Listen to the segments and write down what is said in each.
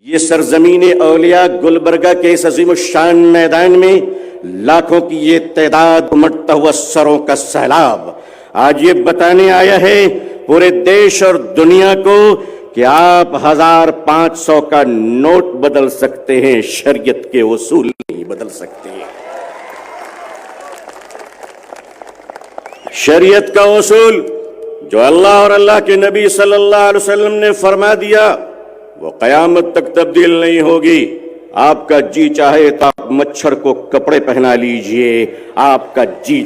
یہ سرزمین اولیاء گلبرگہ کے اس عظیم الشان میدان میں لاکھوں کی یہ تعداد امٹتا ہوا سروں کا سیلاب آج یہ بتانے آیا ہے پورے دیش اور دنیا کو کہ آپ 1500 کا نوٹ بدل سکتے ہیں، شریعت کے اصول نہیں بدل سکتے۔ شریعت کا اصول جو اللہ اور اللہ کے نبی صلی اللہ علیہ وسلم نے فرما دیا وہ قیامت تک تبدیل نہیں ہوگی۔ آپ کا جی چاہے تو آپ مچھر کو کپڑے پہنا لیجئے، آپ کا جی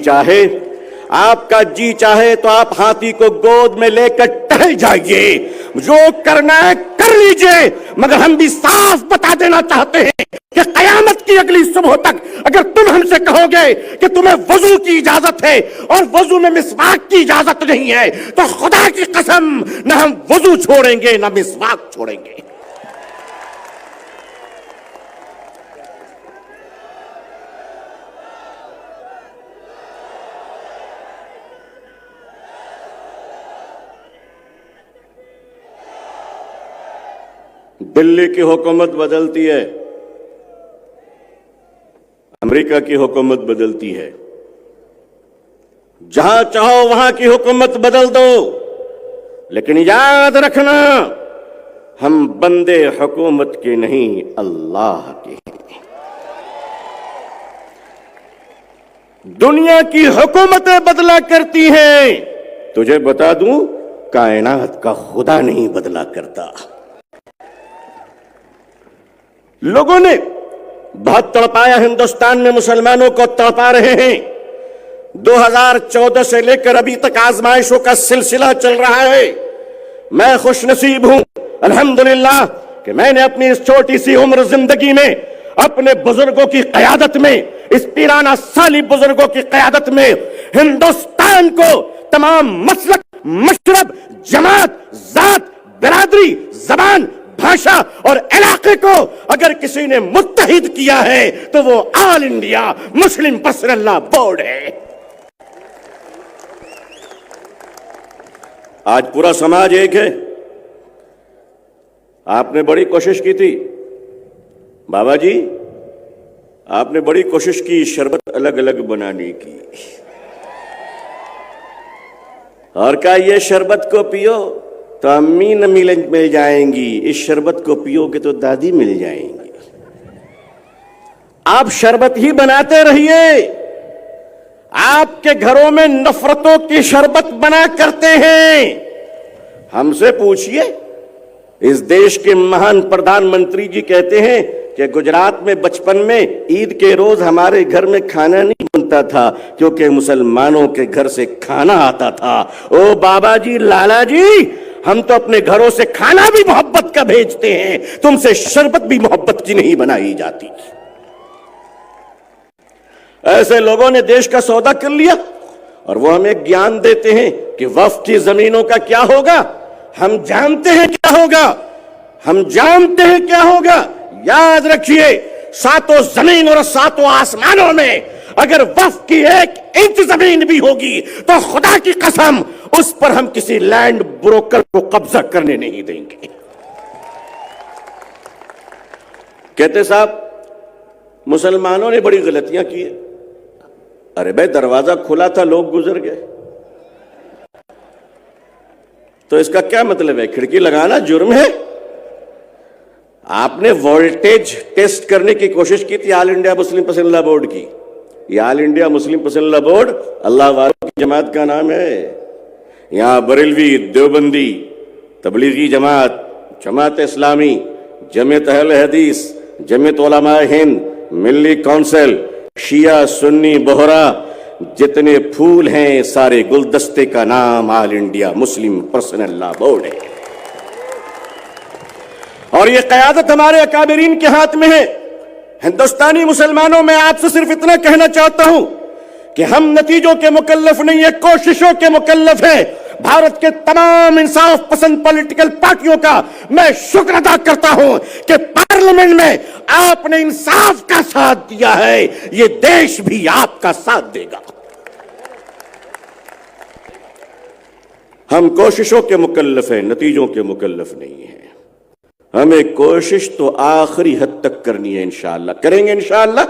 چاہے تو آپ ہاتھی کو گود میں لے کر ٹہل جائیے، جو کرنا ہے کر لیجئے، مگر ہم بھی صاف بتا دینا چاہتے ہیں کہ قیامت کی اگلی صبح تک اگر تم ہم سے کہو گے کہ تمہیں وضو کی اجازت ہے اور وضو میں مسواک کی اجازت نہیں ہے تو خدا کی قسم نہ ہم وضو چھوڑیں گے نہ مسواک چھوڑیں گے۔ دلی کی حکومت بدلتی ہے، امریکہ کی حکومت بدلتی ہے، جہاں چاہو وہاں کی حکومت بدل دو، لیکن یاد رکھنا ہم بندے حکومت کے نہیں اللہ کے ہیں۔ دنیا کی حکومتیں بدلا کرتی ہیں، تجھے بتا دوں کائنات کا خدا نہیں بدلا کرتا۔ لوگوں نے بہت تڑپایا، ہندوستان میں مسلمانوں کو تڑپا رہے ہیں۔ 2014 سے لے کر ابھی تک آزمائشوں کا سلسلہ چل رہا ہے۔ میں خوش نصیب ہوں الحمدللہ کہ میں نے اپنی اس چھوٹی سی عمر زندگی میں اپنے بزرگوں کی قیادت میں، اس پیرانہ سالی بزرگوں کی قیادت میں ہندوستان کو تمام مسلک، مشرب، جماعت، ذات، برادری، زبان، بھاشا اور علاقے کو اگر کسی نے متحد کیا ہے تو وہ آل انڈیا مسلم پرسنل لا بورڈ ہے۔ آج پورا سماج ایک ہے۔ آپ نے بڑی کوشش کی تھی بابا جی، آپ نے بڑی کوشش کی شربت الگ الگ بنانے کی اور کہا یہ شربت کو پیو تو امی نہ مل جائیں گی، اس شربت کو پیو گے تو دادی مل جائیں گی۔ آپ شربت ہی بناتے رہیے، آپ کے گھروں میں نفرتوں کی شربت بنا کرتے ہیں۔ ہم سے پوچھئے، اس دیش کے مہان پردھان منتری جی کہتے ہیں کہ گجرات میں بچپن میں عید کے روز ہمارے گھر میں کھانا نہیں بنتا تھا کیونکہ مسلمانوں کے گھر سے کھانا آتا تھا۔ او بابا جی، لالا جی، ہم تو اپنے گھروں سے کھانا بھی محبت کا بھیجتے ہیں، تم سے شربت بھی محبت کی نہیں بنائی جاتی۔ ایسے لوگوں نے دیش کا سودا کر لیا اور وہ ہمیں گیان دیتے ہیں کہ وقف کی زمینوں کا کیا ہوگا۔ ہم جانتے ہیں کیا ہوگا، یاد رکھیے، ساتوں زمین اور ساتوں آسمانوں میں اگر وقف کی 1 انچ زمین بھی ہوگی تو خدا کی قسم اس پر ہم کسی لینڈ بروکر کو قبضہ کرنے نہیں دیں گے۔ کہتے صاحب مسلمانوں نے بڑی غلطیاں کی ہیں۔ ارے بھائی، دروازہ کھلا تھا، لوگ گزر گئے، تو اس کا کیا مطلب ہے؟ کھڑکی لگانا جرم ہے؟ آپ نے وولٹیج ٹیسٹ کرنے کی کوشش کی تھی آل انڈیا مسلم پرسنل لا بورڈ کی۔ یہ آل انڈیا مسلم پرسنل لا بورڈ اللہ والوں کی جماعت کا نام ہے۔ یہاں بریلوی، دیوبندی، تبلیغی جماعت، جماعت اسلامی، جمعیت اہل حدیث، جمعیت علماء ہند، ملی کونسل، شیعہ، سنی، بہرا، جتنے پھول ہیں سارے گلدستے کا نام آل انڈیا مسلم پرسنل لا بورڈ ہے۔ اور یہ قیادت ہمارے اکابرین کے ہاتھ میں ہے۔ ہندوستانی مسلمانوں میں آپ سے صرف اتنا کہنا چاہتا ہوں کہ ہم نتیجوں کے مکلف نہیں ہیں، کوششوں کے مکلف ہیں۔ بھارت کے تمام انصاف پسند پولیٹیکل پارٹیوں کا میں شکر ادا کرتا ہوں کہ پارلیمنٹ میں آپ نے انصاف کا ساتھ دیا ہے، یہ دیش بھی آپ کا ساتھ دے گا۔ ہم کوششوں کے مکلف ہیں، نتیجوں کے مکلف نہیں ہیں۔ ہمیں کوشش تو آخری حد تک کرنی ہے، انشاءاللہ کریں گے انشاءاللہ۔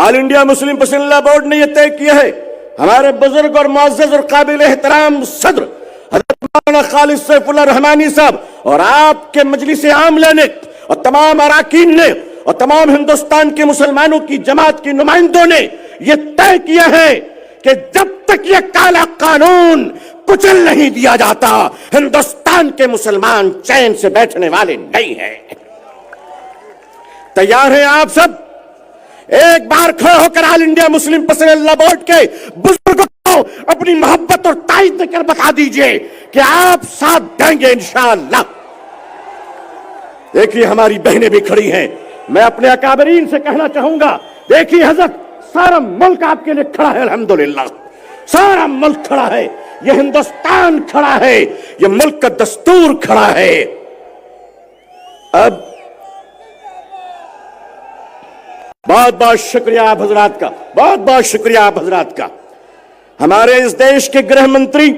آل انڈیا مسلم پسند لا بورڈ نے یہ طے کیا ہے، ہمارے بزرگ اور معزز اور قابل احترام صدر حضرت مولانا خالد سیف اللہ رحمانی صاحب اور آپ کے مجلس عاملہ نے اور تمام اراکین نے اور تمام ہندوستان کے مسلمانوں کی جماعت کے نمائندوں نے یہ طے کیا ہے کہ جب تک یہ کالا قانون کچل نہیں دیا جاتا ہندوستان کے مسلمان چین سے بیٹھنے والے نہیں ہیں۔ تیار ہیں آپ سب؟ ایک بار کھڑے ہو کر آل انڈیا مسلم پسند اللہ بورڈ کے بزرگوں کو اپنی محبت اور تائید دے کر بتا دیجئے کہ آپ ساتھ دیں گے انشاءاللہ۔ دیکھیے ہماری بہنیں بھی کھڑی ہیں، میں اپنے اکابرین سے کہنا چاہوں گا، دیکھیے حضرت سارا ملک آپ کے لیے کھڑا ہے، الحمدللہ سارا ملک کھڑا ہے، یہ ہندوستان کھڑا ہے، یہ ملک کا دستور کھڑا ہے۔ اب بہت بہت شکریہ آپ حضرات کا، بہت بہت شکریہ آپ حضرات کا۔ ہمارے اس دیش کے گرہ منتری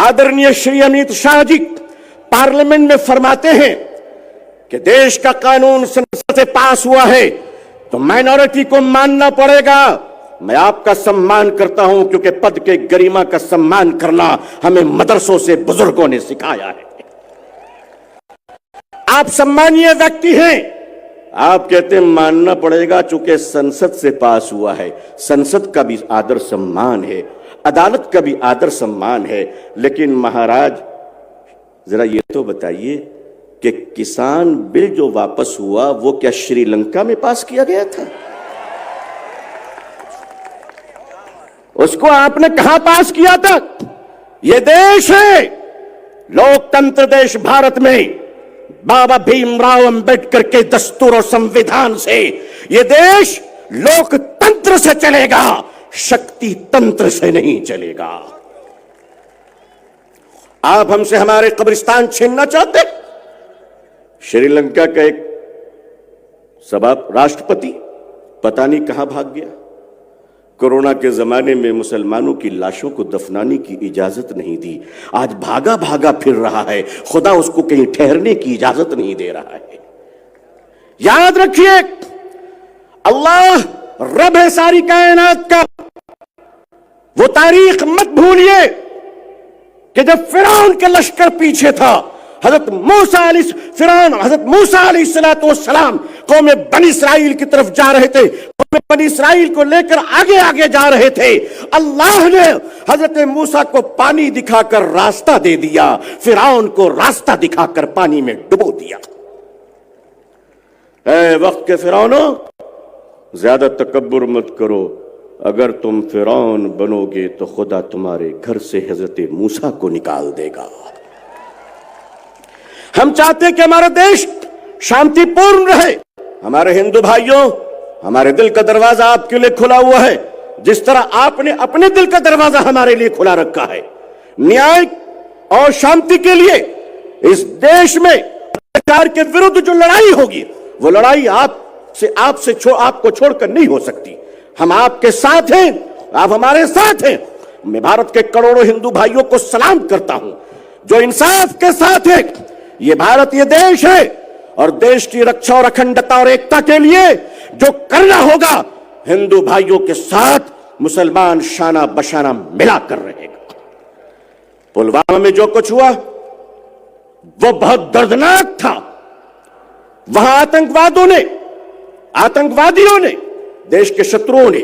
آدرنیہ شری امیت شاہ جی پارلیمنٹ میں فرماتے ہیں کہ دیش کا قانون سنسد سے پاس ہوا ہے تو مائنورٹی کو ماننا پڑے گا۔ میں آپ کا سمان کرتا ہوں کیونکہ پد کے گریما کا سمان کرنا ہمیں مدرسوں سے بزرگوں نے سکھایا ہے۔ آپ سمانیہ ویکتی ہیں، آپ کہتے ہیں ماننا پڑے گا چونکہ سنسد سے پاس ہوا ہے۔ سنسد کا بھی آدر سمان ہے، عدالت کا بھی آدر سمان ہے، لیکن مہاراج ذرا یہ تو بتائیے کہ کسان بل جو واپس ہوا وہ کیا شری لنکا میں پاس کیا گیا تھا؟ اس کو آپ نے کہاں پاس کیا تھا؟ یہ دیش ہے لوک تنتر دیش بھارت میں بابا بھیم راؤ امبیڈکر کے دستور اور سمویدھان سے یہ دیش لوک تنتر سے چلے گا، شکتی تنتر سے نہیں چلے گا۔ آپ ہم سے ہمارے قبرستان چھیننا چاہتے؟ شری لنکا کا ایک راشٹرپتی پتہ نہیں کہاں بھاگ گیا۔ کورونا کے زمانے میں مسلمانوں کی لاشوں کو دفنانے کی اجازت نہیں دی، آج بھاگا بھاگا پھر رہا ہے، خدا اس کو کہیں ٹھہرنے کی اجازت نہیں دے رہا ہے۔ یاد رکھیے اللہ رب ہے ساری کائنات کا، وہ تاریخ مت بھولیے کہ جب فرعون کے لشکر پیچھے تھا، حضرت موسیٰ علیہ السلام قوم بنی اسرائیل کی طرف جا رہے تھے، قوم بنی اسرائیل کو لے کر آگے آگے جا رہے تھے، اللہ نے حضرت موسیٰ کو پانی دکھا کر راستہ دے دیا، فرعون کو راستہ دکھا کر پانی میں ڈبو دیا۔ اے وقت کے فرعونو، زیادہ تکبر مت کرو، اگر تم فرعون بنو گے تو خدا تمہارے گھر سے حضرت موسیٰ کو نکال دے گا۔ ہم چاہتے ہیں کہ ہمارا دیش شانتی پورن رہے۔ ہمارے ہندو بھائیوں، ہمارے دل کا دروازہ آپ کے لیے کھلا ہوا ہے، جس طرح آپ نے اپنے دل کا دروازہ ہمارے لیے کھلا رکھا ہے۔ نیائے اور شانتی کے لیے اس دیش میں اتیاچار کے ورودھ جو لڑائی ہوگی، وہ لڑائی آپ کو چھوڑ کر نہیں ہو سکتی۔ ہم آپ کے ساتھ ہیں، آپ ہمارے ساتھ ہیں۔ میں بھارت کے کروڑوں ہندو بھائیوں کو سلام کرتا ہوں جو انصاف کے ساتھ ہیں۔ یہ بھارت یہ دیش ہے اور دیش کی رکشا اور اکھنڈتا اور ایکتا کے لیے جو کرنا ہوگا ہندو بھائیوں کے ساتھ مسلمان شانہ بشانہ ملا کر رہے گا۔ پلوامہ میں جو کچھ ہوا وہ بہت دردناک تھا۔ وہاں آتنکوادیوں نے دیش کے شتروؤں نے،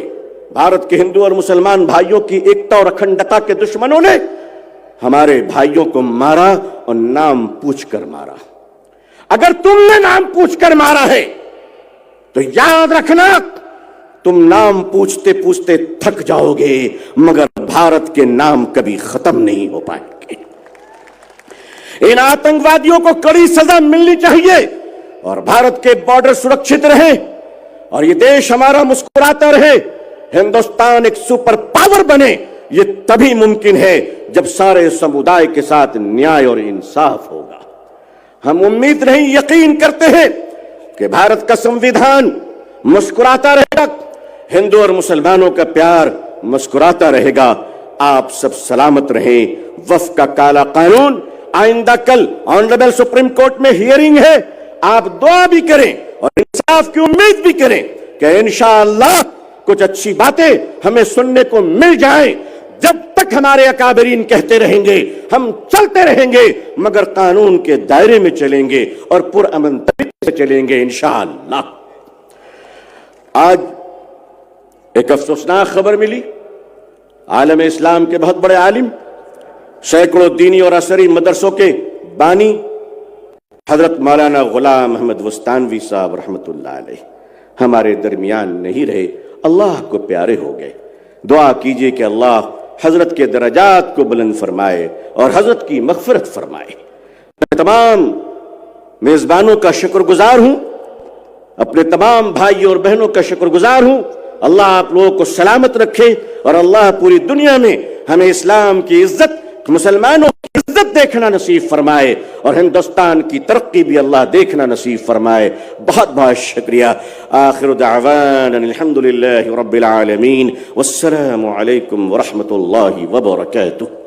بھارت کے ہندو اور مسلمان بھائیوں کی ایکتا اور اکھنڈتا کے دشمنوں نے ہمارے بھائیوں کو مارا اور نام پوچھ کر مارا۔ اگر تم نے نام پوچھ کر مارا ہے تو یاد رکھنا تم نام پوچھتے پوچھتے تھک جاؤ گے، مگر بھارت کے نام کبھی ختم نہیں ہو پائیں گے۔ ان آتنکوادیوں کو کڑی سزا ملنی چاہیے اور بھارت کے بارڈر سرکشت رہے اور یہ دیش ہمارا مسکراتا رہے، ہندوستان ایک سپر پاور بنے۔ یہ تبھی ممکن ہے جب سارے سمودائے کے ساتھ نیائے اور انصاف ہوگا۔ ہم امید نہیں، یقین کرتے ہیں کہ بھارت کا سمویدھان مسکراتا رہے گا، ہندو اور مسلمانوں کا پیار مسکراتا رہے گا۔ آپ سب سلامت رہیں۔ وفد کا کالا قانون آئندہ کل آنریبل سپریم کورٹ میں ہیئرنگ ہے، آپ دعا بھی کریں اور انصاف کی امید بھی کریں کہ انشاءاللہ کچھ اچھی باتیں ہمیں سننے کو مل جائیں۔ جب تک ہمارے اکابرین کہتے رہیں گے ہم چلتے رہیں گے، مگر قانون کے دائرے میں چلیں گے اور پرامن طریقے سے چلیں گے انشاءاللہ۔ آج ایک افسوسناک خبر ملی، عالم اسلام کے بہت بڑے عالم، سینکڑوں دینی اور عصری مدرسوں کے بانی حضرت مولانا غلام احمد وستانوی صاحب رحمت اللہ علیہ ہمارے درمیان نہیں رہے، اللہ کو پیارے ہو گئے۔ دعا کیجئے کہ اللہ حضرت کے درجات کو بلند فرمائے اور حضرت کی مغفرت فرمائے۔ میں تمام میزبانوں کا شکر گزار ہوں، اپنے تمام بھائیوں اور بہنوں کا شکر گزار ہوں۔ اللہ آپ لوگوں کو سلامت رکھے اور اللہ پوری دنیا میں ہمیں اسلام کی عزت، مسلمانوں کی عزت دیکھنا نصیب فرمائے اور ہندوستان کی ترقی بھی اللہ دیکھنا نصیب فرمائے۔ بہت بہت شکریہ۔ آخر دعوانا الحمدللہ رب العالمین، والسلام علیکم ورحمۃ اللہ وبرکاتہ۔